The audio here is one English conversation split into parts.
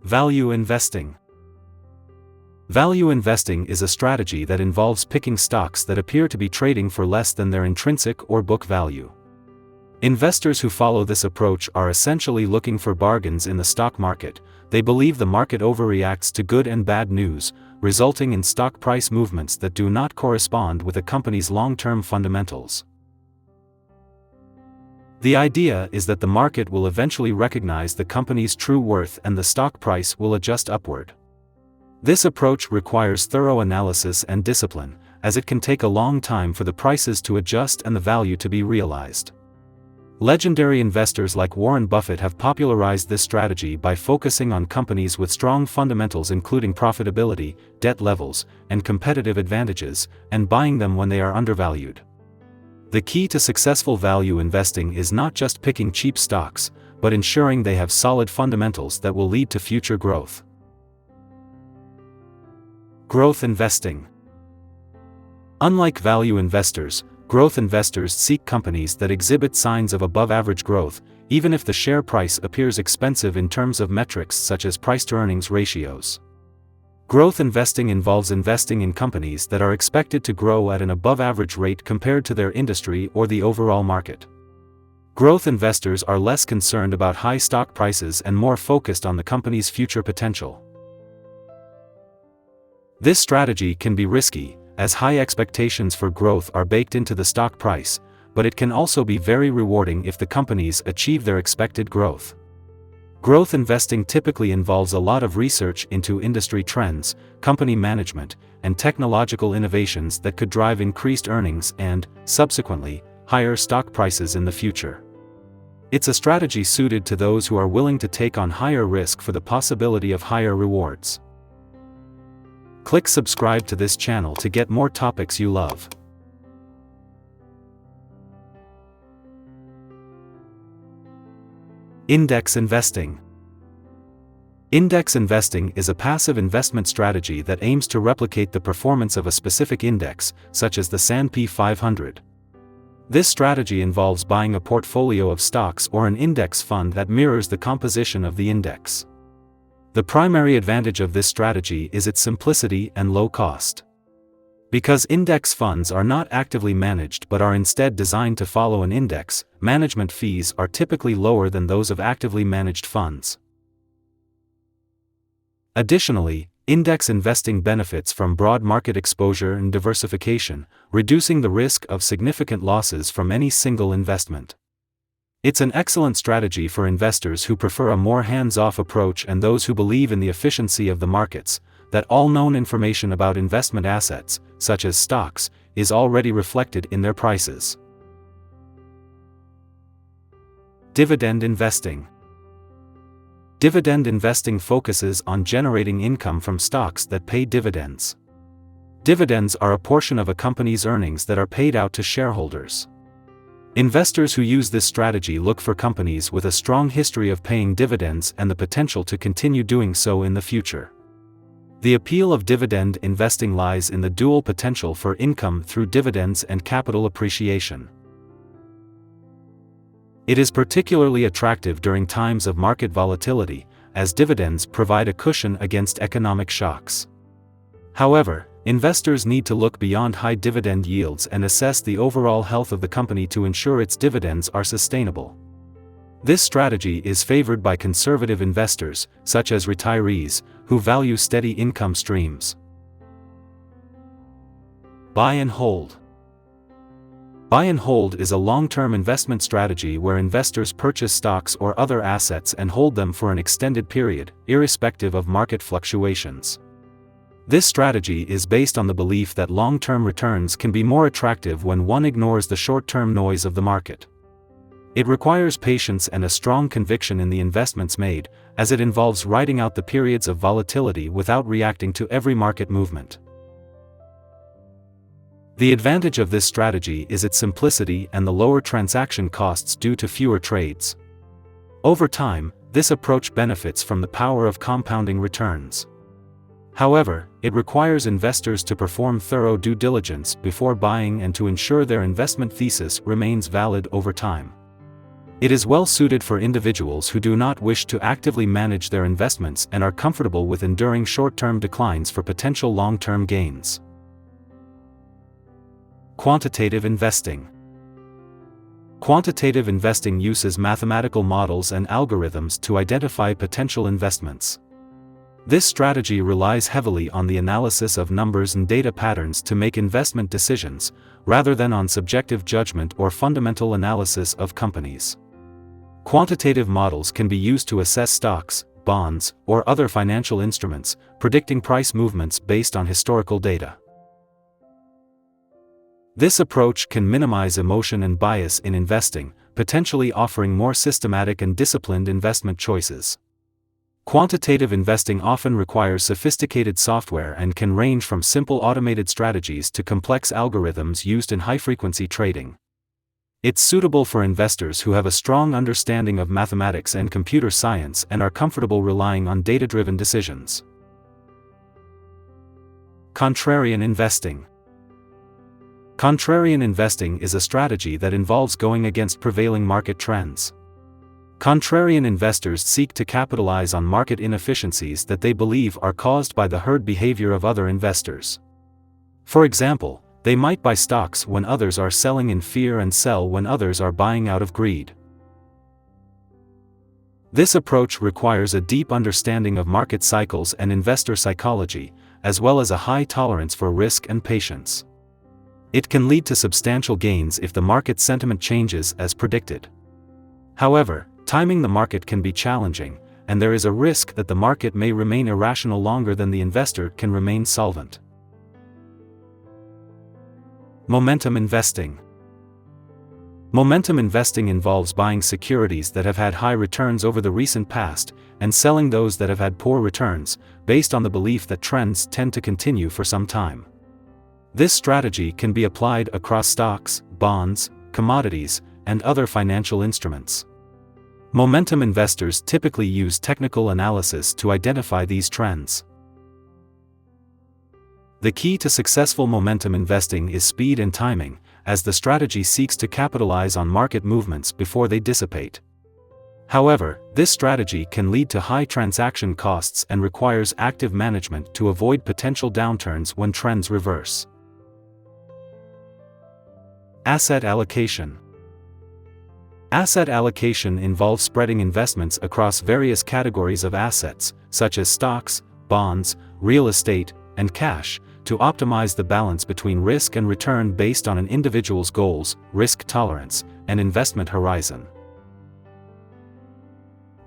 Value investing. Value investing is a strategy that involves picking stocks that appear to be trading for less than their intrinsic or book value. Investors who follow this approach are essentially looking for bargains in the stock market. They believe the market overreacts to good and bad news, resulting in stock price movements that do not correspond with a company's long-term fundamentals. The idea is that the market will eventually recognize the company's true worth and the stock price will adjust upward. This approach requires thorough analysis and discipline, as it can take a long time for the prices to adjust and the value to be realized. Legendary investors like Warren Buffett have popularized this strategy by focusing on companies with strong fundamentals including profitability, debt levels, and competitive advantages, and buying them when they are undervalued. The key to successful value investing is not just picking cheap stocks, but ensuring they have solid fundamentals that will lead to future growth. Growth investing. Unlike value investors, growth investors seek companies that exhibit signs of above-average growth, even if the share price appears expensive in terms of metrics such as price-to-earnings ratios. Growth investing involves investing in companies that are expected to grow at an above-average rate compared to their industry or the overall market. Growth investors are less concerned about high stock prices and more focused on the company's future potential. This strategy can be risky, as high expectations for growth are baked into the stock price, but it can also be very rewarding if the companies achieve their expected growth. Growth investing typically involves a lot of research into industry trends, company management, and technological innovations that could drive increased earnings and, subsequently, higher stock prices in the future. It's a strategy suited to those who are willing to take on higher risk for the possibility of higher rewards. Click subscribe to this channel to get more topics you love. Index investing. Index investing is a passive investment strategy that aims to replicate the performance of a specific index, such as the S&P 500. This strategy involves buying a portfolio of stocks or an index fund that mirrors the composition of the index. The primary advantage of this strategy is its simplicity and low cost. Because index funds are not actively managed but are instead designed to follow an index, management fees are typically lower than those of actively managed funds. Additionally, index investing benefits from broad market exposure and diversification, reducing the risk of significant losses from any single investment. It's an excellent strategy for investors who prefer a more hands-off approach and those who believe in the efficiency of the markets, that all known information about investment assets, such as stocks, is already reflected in their prices. Dividend investing. Dividend investing focuses on generating income from stocks that pay dividends. Dividends are a portion of a company's earnings that are paid out to shareholders. Investors who use this strategy look for companies with a strong history of paying dividends and the potential to continue doing so in the future. The appeal of dividend investing lies in the dual potential for income through dividends and capital appreciation. It is particularly attractive during times of market volatility, as dividends provide a cushion against economic shocks. However, investors need to look beyond high dividend yields and assess the overall health of the company to ensure its dividends are sustainable. This strategy is favored by conservative investors, such as retirees, who value steady income streams. Buy and hold. Buy and hold is a long-term investment strategy where investors purchase stocks or other assets and hold them for an extended period, irrespective of market fluctuations. This strategy is based on the belief that long-term returns can be more attractive when one ignores the short-term noise of the market. It requires patience and a strong conviction in the investments made, as it involves riding out the periods of volatility without reacting to every market movement. The advantage of this strategy is its simplicity and the lower transaction costs due to fewer trades. Over time, this approach benefits from the power of compounding returns. However, it requires investors to perform thorough due diligence before buying and to ensure their investment thesis remains valid over time. It is well suited for individuals who do not wish to actively manage their investments and are comfortable with enduring short-term declines for potential long-term gains. Quantitative investing. Quantitative investing uses mathematical models and algorithms to identify potential investments. This strategy relies heavily on the analysis of numbers and data patterns to make investment decisions, rather than on subjective judgment or fundamental analysis of companies. Quantitative models can be used to assess stocks, bonds, or other financial instruments, predicting price movements based on historical data. This approach can minimize emotion and bias in investing, potentially offering more systematic and disciplined investment choices. Quantitative investing often requires sophisticated software and can range from simple automated strategies to complex algorithms used in high-frequency trading. It's suitable for investors who have a strong understanding of mathematics and computer science and are comfortable relying on data-driven decisions. Contrarian investing. Contrarian investing is a strategy that involves going against prevailing market trends. Contrarian investors seek to capitalize on market inefficiencies that they believe are caused by the herd behavior of other investors. For example, they might buy stocks when others are selling in fear and sell when others are buying out of greed. This approach requires a deep understanding of market cycles and investor psychology, as well as a high tolerance for risk and patience. It can lead to substantial gains if the market sentiment changes as predicted. However, timing the market can be challenging, and there is a risk that the market may remain irrational longer than the investor can remain solvent. Momentum investing. Momentum investing involves buying securities that have had high returns over the recent past, and selling those that have had poor returns, based on the belief that trends tend to continue for some time. This strategy can be applied across stocks, bonds, commodities, and other financial instruments. Momentum investors typically use technical analysis to identify these trends. The key to successful momentum investing is speed and timing, as the strategy seeks to capitalize on market movements before they dissipate. However, this strategy can lead to high transaction costs and requires active management to avoid potential downturns when trends reverse. Asset allocation. Asset allocation involves spreading investments across various categories of assets, such as stocks, bonds, real estate, and cash, to optimize the balance between risk and return based on an individual's goals, risk tolerance, and investment horizon.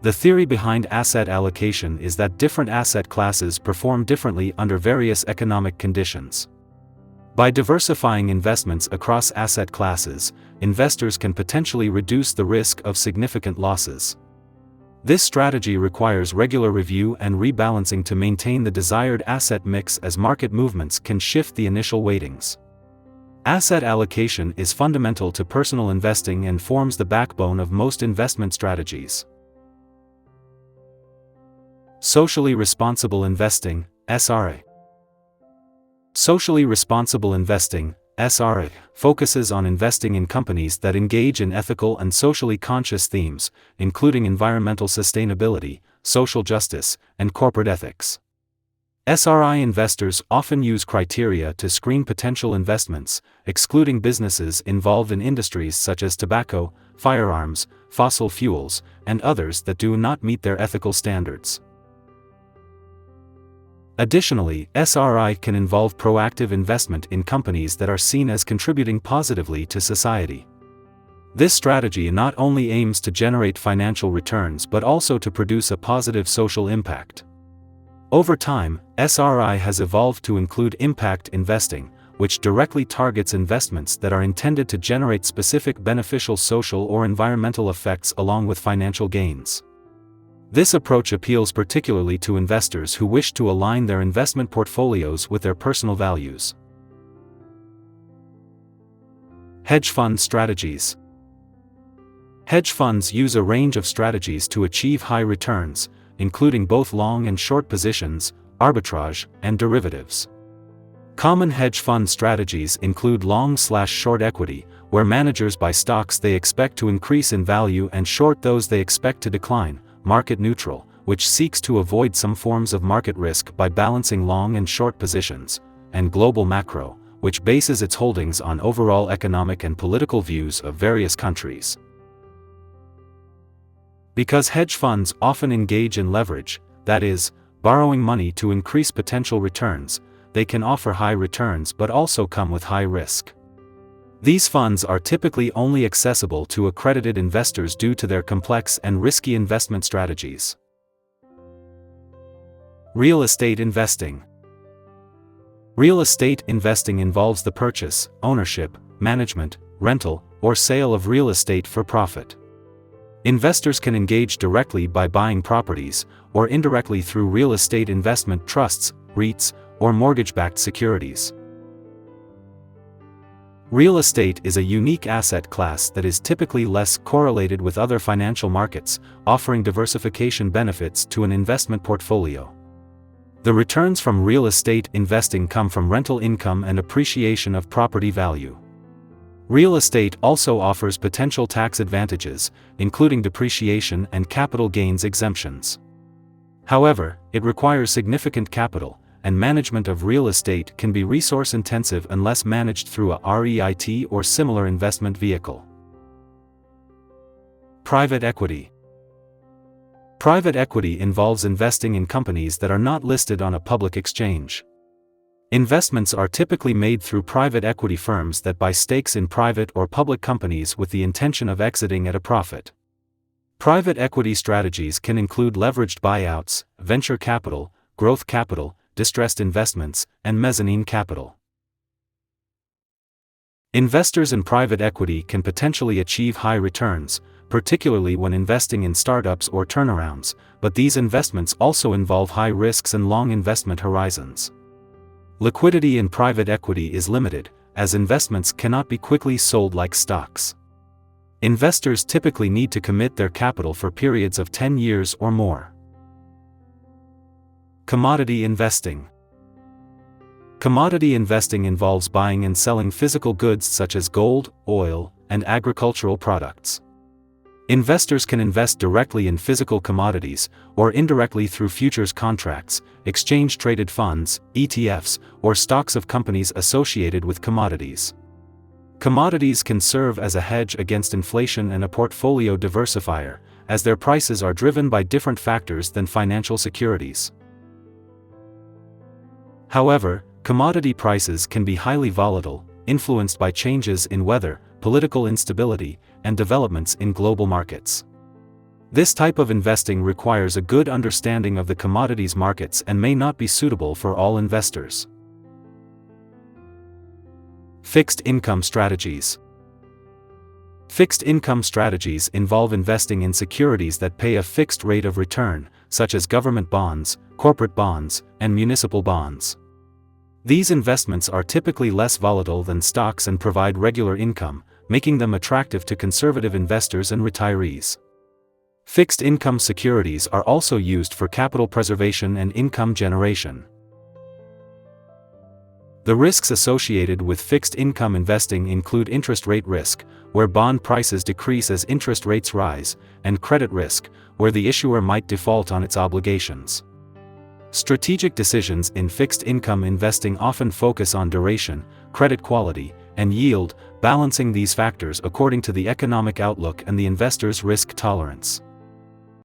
The theory behind asset allocation is that different asset classes perform differently under various economic conditions. By diversifying investments across asset classes, investors can potentially reduce the risk of significant losses. This strategy requires regular review and rebalancing to maintain the desired asset mix, as market movements can shift the initial weightings. Asset allocation is fundamental to personal investing and forms the backbone of most investment strategies. Socially responsible investing, SRA. Socially responsible investing, SRA, focuses on investing in companies that engage in ethical and socially conscious themes, including environmental sustainability, social justice, and corporate ethics. SRI investors often use criteria to screen potential investments, excluding businesses involved in industries such as tobacco, firearms, fossil fuels, and others that do not meet their ethical standards. Additionally, SRI can involve proactive investment in companies that are seen as contributing positively to society. This strategy not only aims to generate financial returns but also to produce a positive social impact. Over time, SRI has evolved to include impact investing, which directly targets investments that are intended to generate specific beneficial social or environmental effects along with financial gains. This approach appeals particularly to investors who wish to align their investment portfolios with their personal values. Hedge fund strategies. Hedge funds use a range of strategies to achieve high returns, including both long and short positions, arbitrage, and derivatives. Common hedge fund strategies include long/short equity, where managers buy stocks they expect to increase in value and short those they expect to decline, market neutral, which seeks to avoid some forms of market risk by balancing long and short positions, and global macro, which bases its holdings on overall economic and political views of various countries. Because hedge funds often engage in leverage, that is, borrowing money to increase potential returns, they can offer high returns but also come with high risk. These funds are typically only accessible to accredited investors due to their complex and risky investment strategies. Real estate investing. Real estate investing involves the purchase, ownership, management, rental, or sale of real estate for profit. Investors can engage directly by buying properties, or indirectly through real estate investment trusts, REITs, or mortgage-backed securities. Real estate is a unique asset class that is typically less correlated with other financial markets, offering diversification benefits to an investment portfolio. The returns from real estate investing come from rental income and appreciation of property value. Real estate also offers potential tax advantages, including depreciation and capital gains exemptions. However, it requires significant capital, and management of real estate can be resource-intensive unless managed through a REIT or similar investment vehicle. Private equity. Private equity involves investing in companies that are not listed on a public exchange. Investments are typically made through private equity firms that buy stakes in private or public companies with the intention of exiting at a profit. Private equity strategies can include leveraged buyouts, venture capital, growth capital, distressed investments, and mezzanine capital. Investors in private equity can potentially achieve high returns, particularly when investing in startups or turnarounds, but these investments also involve high risks and long investment horizons. Liquidity in private equity is limited, as investments cannot be quickly sold like stocks. Investors typically need to commit their capital for periods of 10 years or more. Commodity investing. Commodity investing involves buying and selling physical goods such as gold, oil, and agricultural products. Investors can invest directly in physical commodities, or indirectly through futures contracts, exchange-traded funds, ETFs, or stocks of companies associated with commodities. Commodities can serve as a hedge against inflation and a portfolio diversifier, as their prices are driven by different factors than financial securities. However, commodity prices can be highly volatile, influenced by changes in weather, political instability, and developments in global markets. This type of investing requires a good understanding of the commodities markets and may not be suitable for all investors. Fixed income strategies. Fixed income strategies involve investing in securities that pay a fixed rate of return, such as government bonds, corporate bonds, and municipal bonds. These investments are typically less volatile than stocks and provide regular income, making them attractive to conservative investors and retirees. Fixed income securities are also used for capital preservation and income generation. The risks associated with fixed income investing include interest rate risk, where bond prices decrease as interest rates rise, and credit risk, where the issuer might default on its obligations. Strategic decisions in fixed income investing often focus on duration, credit quality, and yield, balancing these factors according to the economic outlook and the investor's risk tolerance.